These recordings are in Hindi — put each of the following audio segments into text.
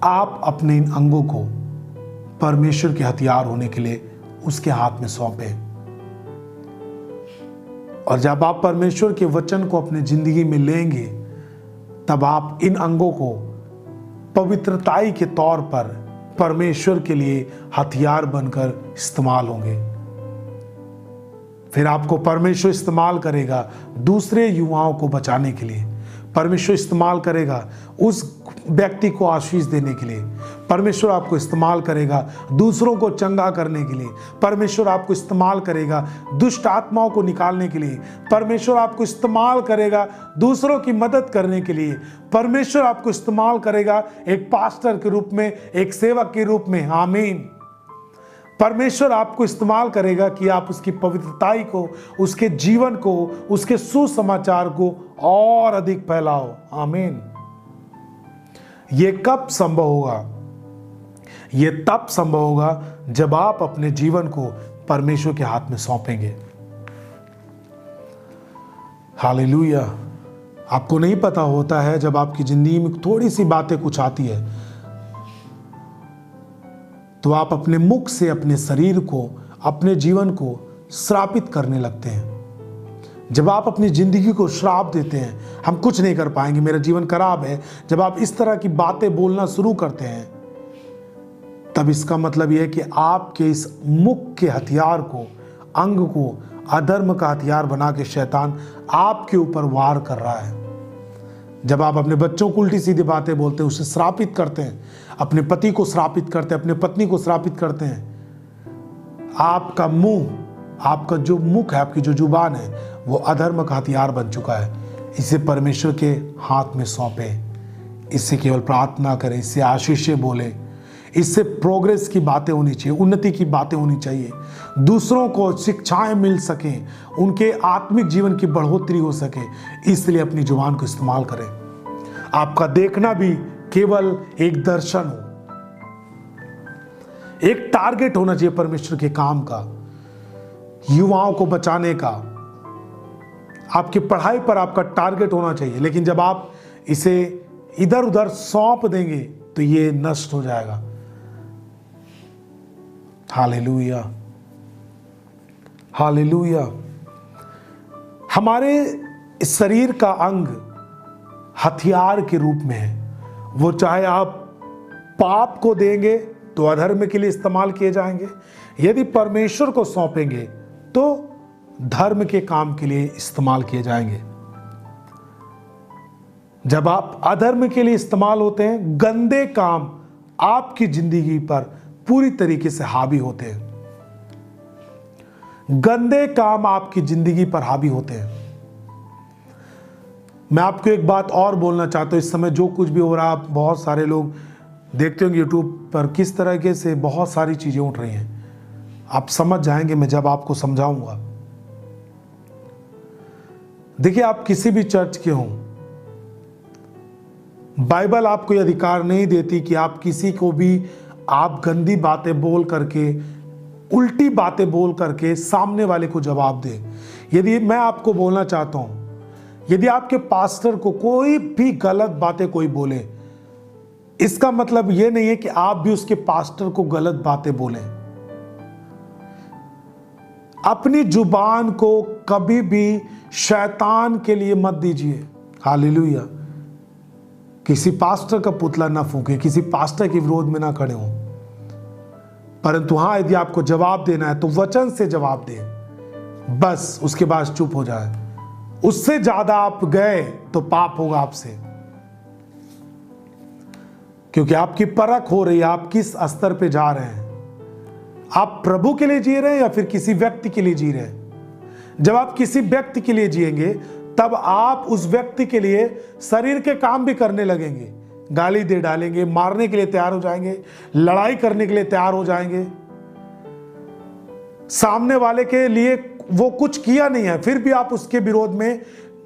आप अपने इन अंगों को परमेश्वर के हथियार होने के लिए उसके हाथ में सौंपें। और जब आप परमेश्वर के वचन को अपनी जिंदगी में लेंगे, तब आप इन अंगों को पवित्रताई के तौर पर परमेश्वर के लिए हथियार बनकर इस्तेमाल होंगे। फिर आपको परमेश्वर इस्तेमाल करेगा दूसरे युवाओं को बचाने के लिए। परमेश्वर इस्तेमाल करेगा उस व्यक्ति को आशीष देने के लिए। परमेश्वर आपको इस्तेमाल करेगा दूसरों को चंगा करने के लिए। परमेश्वर आपको इस्तेमाल करेगा दुष्ट आत्माओं को निकालने के लिए। परमेश्वर आपको इस्तेमाल करेगा दूसरों की मदद करने के लिए। परमेश्वर आपको इस्तेमाल करेगा एक पास्टर के रूप में, एक सेवक के रूप में। आमीन। परमेश्वर आपको इस्तेमाल करेगा कि आप उसकी पवित्रताई को, उसके जीवन को, उसके सुसमाचार को और अधिक फैलाओ। आमीन। ये कब संभव होगा? ये तब संभव होगा जब आप अपने जीवन को परमेश्वर के हाथ में सौंपेंगे। हालेलुया। आपको नहीं पता होता है, जब आपकी जिंदगी में थोड़ी सी बातें कुछ आती है तो आप अपने मुख से अपने शरीर को, अपने जीवन को श्रापित करने लगते हैं। जब आप अपनी जिंदगी को श्राप देते हैं, हम कुछ नहीं कर पाएंगे, मेरा जीवन खराब है, जब आप इस तरह की बातें बोलना शुरू करते हैं, तब इसका मतलब यह है कि आपके इस मुख के हथियार को, अंग को अधर्म का हथियार बना के शैतान आपके ऊपर वार कर रहा है। जब आप अपने बच्चों को उल्टी सीधी बातें बोलते हैं, उसे श्रापित करते हैं, अपने पति को श्रापित करते हैं, अपने पत्नी को श्रापित करते हैं, आपका मुंह, आपका जो मुख है, आपकी जो जुबान है, वो अधर्म का हथियार बन चुका है। इसे परमेश्वर के हाथ में सौंपें। इससे केवल प्रार्थना करें, इससे आशीषें बोले, इससे प्रोग्रेस की बातें होनी चाहिए, उन्नति की बातें होनी चाहिए, दूसरों को शिक्षाएं मिल सकें, उनके आत्मिक जीवन की बढ़ोतरी हो सके। इसलिए अपनी जुबान को इस्तेमाल करें। आपका देखना भी केवल एक दर्शन हो, एक टारगेट होना चाहिए परमेश्वर के काम का, युवाओं को बचाने का। आपकी पढ़ाई पर आपका टारगेट होना चाहिए, लेकिन जब आप इसे इधर उधर सौंप देंगे तो ये नष्ट हो जाएगा। Hallelujah, hallelujah. हमारे शरीर का अंग हथियार के रूप में है। वो चाहे आप पाप को देंगे तो अधर्म के लिए इस्तेमाल किए जाएंगे, यदि परमेश्वर को सौंपेंगे तो धर्म के काम के लिए इस्तेमाल किए जाएंगे। जब आप अधर्म के लिए इस्तेमाल होते हैं, गंदे काम आपकी जिंदगी पर पूरी तरीके से हावी होते हैं। गंदे काम आपकी जिंदगी पर हावी होते हैं। मैं आपको एक बात और बोलना चाहता हूं। इस समय जो कुछ भी हो रहा है, आप बहुत सारे लोग देखते होंगे यूट्यूब पर किस तरीके से बहुत सारी चीजें उठ रही हैं। आप समझ जाएंगे मैं जब आपको समझाऊंगा। देखिए, आप किसी भी चर्च के हों, बाइबल आपको यह अधिकार नहीं देती कि आप किसी को भी आप गंदी बातें बोल करके, उल्टी बातें बोल करके सामने वाले को जवाब दें। यदि मैं आपको बोलना चाहता हूं, यदि आपके पास्टर को कोई भी गलत बातें कोई बोले, इसका मतलब यह नहीं है कि आप भी उसके पास्टर को गलत बातें बोलें। अपनी जुबान को कभी भी शैतान के लिए मत दीजिए। हालेलुया। किसी पास्टर का पुतला ना फूंके, किसी पास्टर के विरोध में ना खड़े हों, परंतु हां, यदि आपको जवाब देना है तो वचन से जवाब दें, बस। उसके बाद चुप हो जाए। उससे ज्यादा आप गए तो पाप होगा आपसे, क्योंकि आपकी परख हो रही है आप किस स्तर पे जा रहे हैं। आप प्रभु के लिए जी रहे हैं या फिर किसी व्यक्ति के लिए जी रहे हैं। जब आप किसी व्यक्ति के लिए जिएंगे, तब आप उस व्यक्ति के लिए शरीर के काम भी करने लगेंगे, गाली दे डालेंगे, मारने के लिए तैयार हो जाएंगे, लड़ाई करने के लिए तैयार हो जाएंगे। सामने वाले के लिए वो कुछ किया नहीं है, फिर भी आप उसके विरोध में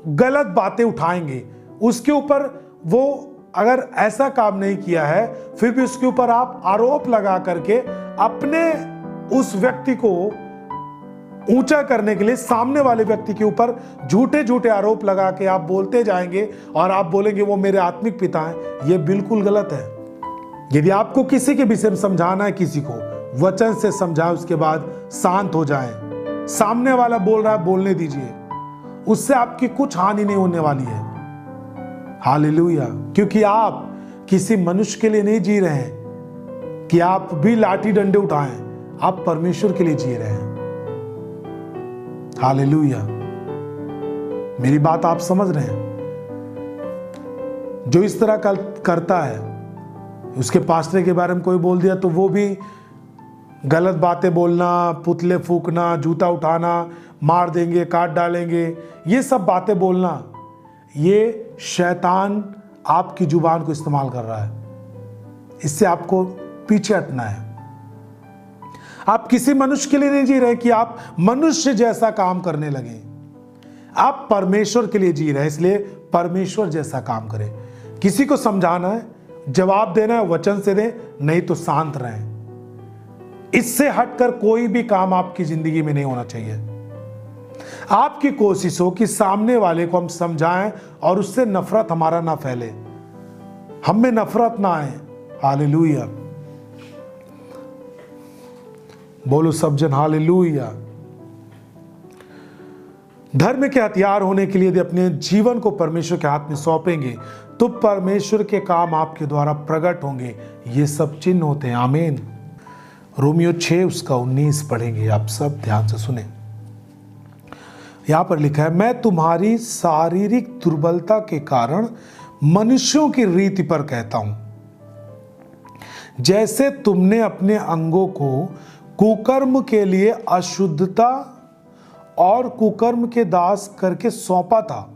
गलत बातें उठाएंगे। उसके ऊपर, वो अगर ऐसा काम नहीं किया है, फिर भी उसके ऊपर आप आरोप लगा करके अपने उस व्यक्ति को ऊंचा करने के लिए सामने वाले व्यक्ति के ऊपर झूठे झूठे आरोप लगा के आप बोलते जाएंगे और आप बोलेंगे वो मेरे आत्मिक पिता हैं। यह बिल्कुल गलत है, यदि आपको किसी के विषय में समझाना है, किसी को वचन से समझाए, उसके बाद शांत हो जाएं। सामने वाला बोल रहा है, बोलने दीजिए, उससे आपकी कुछ हानि नहीं होने वाली है। हालेलुया। क्योंकि आप किसी मनुष्य के लिए नहीं जी रहे हैं कि आप भी लाठी डंडे उठाएं, आप परमेश्वर के लिए जी रहे हैं। हालेलुया। मेरी बात आप समझ रहे हैं? जो इस तरह करता है, उसके पास्टर के बारे में कोई बोल दिया तो वो भी गलत बातें बोलना, पुतले फूकना, जूता उठाना, मार देंगे, काट डालेंगे, ये सब बातें बोलना, ये शैतान आपकी जुबान को इस्तेमाल कर रहा है। इससे आपको पीछे हटना है। आप किसी मनुष्य के लिए नहीं जी रहे कि आप मनुष्य जैसा काम करने लगे। आप परमेश्वर के लिए जी रहे हैं, इसलिए परमेश्वर जैसा काम करें। किसी को समझाना है, जवाब देना है, वचन से दें, नहीं तो शांत रहें। इससे हटकर कोई भी काम आपकी जिंदगी में नहीं होना चाहिए। आपकी कोशिश हो कि सामने वाले को हम समझाएं और उससे नफरत हमारा ना फैले, हम में नफरत ना आए। हालेलुया। बोलो सब जन हालेलुया। धर्म के हथियार होने के लिए यदि अपने जीवन को परमेश्वर के हाथ में सौंपेंगे तो परमेश्वर के काम आपके द्वारा प्रकट होंगे। ये सब चिन्ह होते हैं। आमीन। रोमियो 6 उसका 19 पढ़ेंगे, आप सब ध्यान से सुने। यहां पर लिखा है, मैं तुम्हारी शारीरिक दुर्बलता के कारण मनुष्यों की रीति पर कहता हूं, जैसे तुमने अपने अंगों को कुकर्म के लिए अशुद्धता और कुकर्म के दास करके सौंपा था,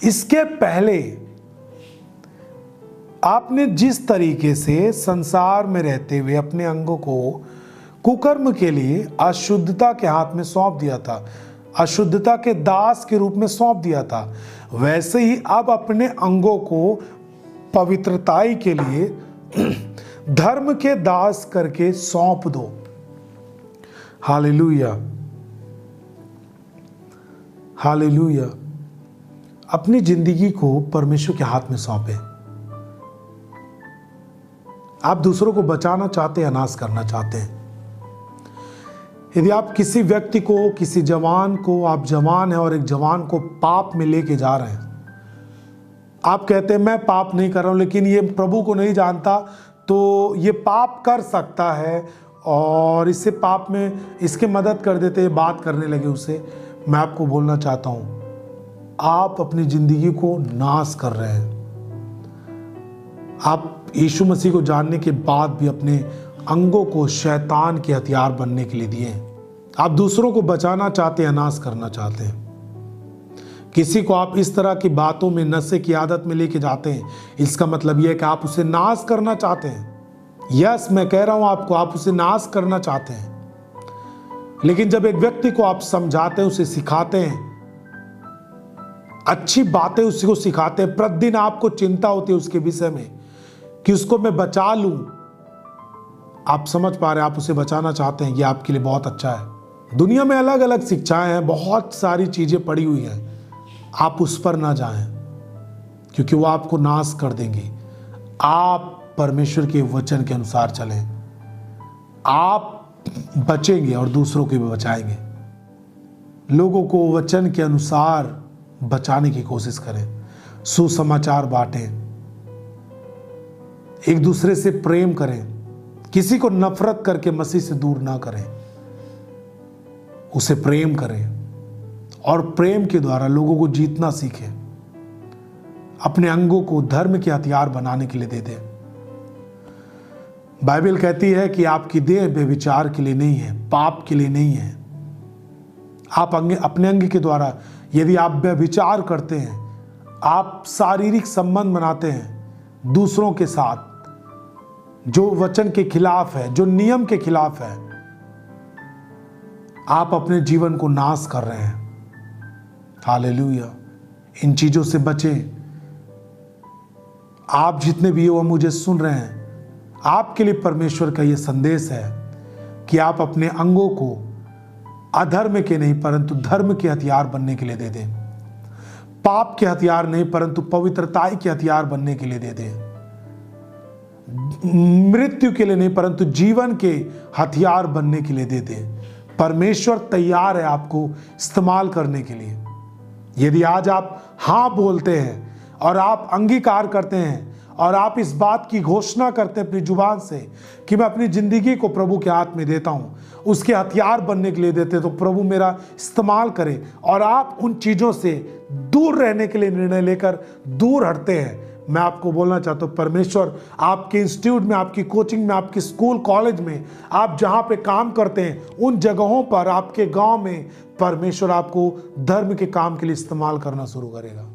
इसके पहले आपने जिस तरीके से संसार में रहते हुए अपने अंगों को कुकर्म के लिए अशुद्धता के हाथ में सौंप दिया था, अशुद्धता के दास के रूप में सौंप दिया था, वैसे ही अब अपने अंगों को पवित्रताई के लिए धर्म के दास करके सौंप दो। हालेलुया। हालेलुया। अपनी जिंदगी को परमेश्वर के हाथ में सौंपे। आप दूसरों को बचाना चाहते हैं, नाश करना चाहते हैं। यदि आप किसी व्यक्ति को, किसी जवान को, आप जवान हैं और एक जवान को पाप में लेके जा रहे हैं, आप कहते हैं मैं पाप नहीं कर रहा हूं, लेकिन ये प्रभु को नहीं जानता तो ये पाप कर सकता है और इससे पाप में इसके मदद कर देते हैं, बात करने लगे उसे। मैं आपको बोलना चाहता हूं, आप अपनी जिंदगी को नाश कर रहे हैं। आप यीशु मसीह को जानने के बाद भी अपने अंगों को शैतान के हथियार बनने के लिए दिए। आप दूसरों को बचाना चाहते हैं, नाश करना चाहते हैं। किसी को आप इस तरह की बातों में, नशे की आदत में लेके जाते हैं, इसका मतलब यह है कि आप उसे नाश करना चाहते हैं। यस, मैं कह रहा हूं आपको, आप उसे नाश करना चाहते हैं। लेकिन जब एक व्यक्ति को आप समझाते हैं, उसे सिखाते हैं, अच्छी बातें उसी को सिखाते हैं, प्रतिदिन आपको चिंता होती है उसके विषय में कि उसको मैं बचा लूं, आप समझ पा रहे हैं, आप उसे बचाना चाहते हैं, ये आपके लिए बहुत अच्छा है। दुनिया में अलग अलग शिक्षाएं हैं, बहुत सारी चीजें पड़ी हुई हैं, आप उस पर ना जाएं क्योंकि वो आपको नाश कर देंगी। आप परमेश्वर के वचन के अनुसार चलें, आप बचेंगे और दूसरों को भी बचाएंगे। लोगों को वचन के अनुसार बचाने की कोशिश करें, सुसमाचार बांटें, एक दूसरे से प्रेम करें, किसी को नफरत करके मसीह से दूर ना करें, उसे प्रेम करें और प्रेम के द्वारा लोगों को जीतना सीखें। अपने अंगों को धर्म के हथियार बनाने के लिए दे दें। बाइबल कहती है कि आपकी देह व्यभिचार के लिए नहीं है, पाप के लिए नहीं है। आप अपने अंग के द्वारा यदि आप व्यभिचार करते हैं, आप शारीरिक संबंध बनाते हैं दूसरों के साथ जो वचन के खिलाफ है, जो नियम के खिलाफ है, आप अपने जीवन को नाश कर रहे हैं। हालेलुया। इन चीजों से बचें। आप जितने भी हो मुझे सुन रहे हैं, आपके लिए परमेश्वर का यह संदेश है कि आप अपने अंगों को अधर्म के नहीं परंतु धर्म के हथियार बनने के लिए दे दें। पाप के हथियार नहीं परंतु पवित्रताई के हथियार बनने के लिए दे दें। मृत्यु के लिए नहीं परंतु जीवन के हथियार बनने के लिए दे दें। परमेश्वर तैयार है आपको इस्तेमाल करने के लिए। यदि आज आप हाँ बोलते हैं और आप अंगीकार करते हैं और आप इस बात की घोषणा करते हैं अपनी जुबान से कि मैं अपनी जिंदगी को प्रभु के हाथ में देता हूं, उसके हथियार बनने के लिए देते हैं, तो प्रभु मेरा इस्तेमाल करे और आप उन चीजों से दूर रहने के लिए निर्णय लेकर दूर हटते हैं। मैं आपको बोलना चाहता हूँ, परमेश्वर आपके इंस्टीट्यूट में, आपकी कोचिंग में, आपके स्कूल कॉलेज में, आप जहाँ पे काम करते हैं, उन जगहों पर, आपके गांव में परमेश्वर आपको धर्म के काम के लिए इस्तेमाल करना शुरू करेगा।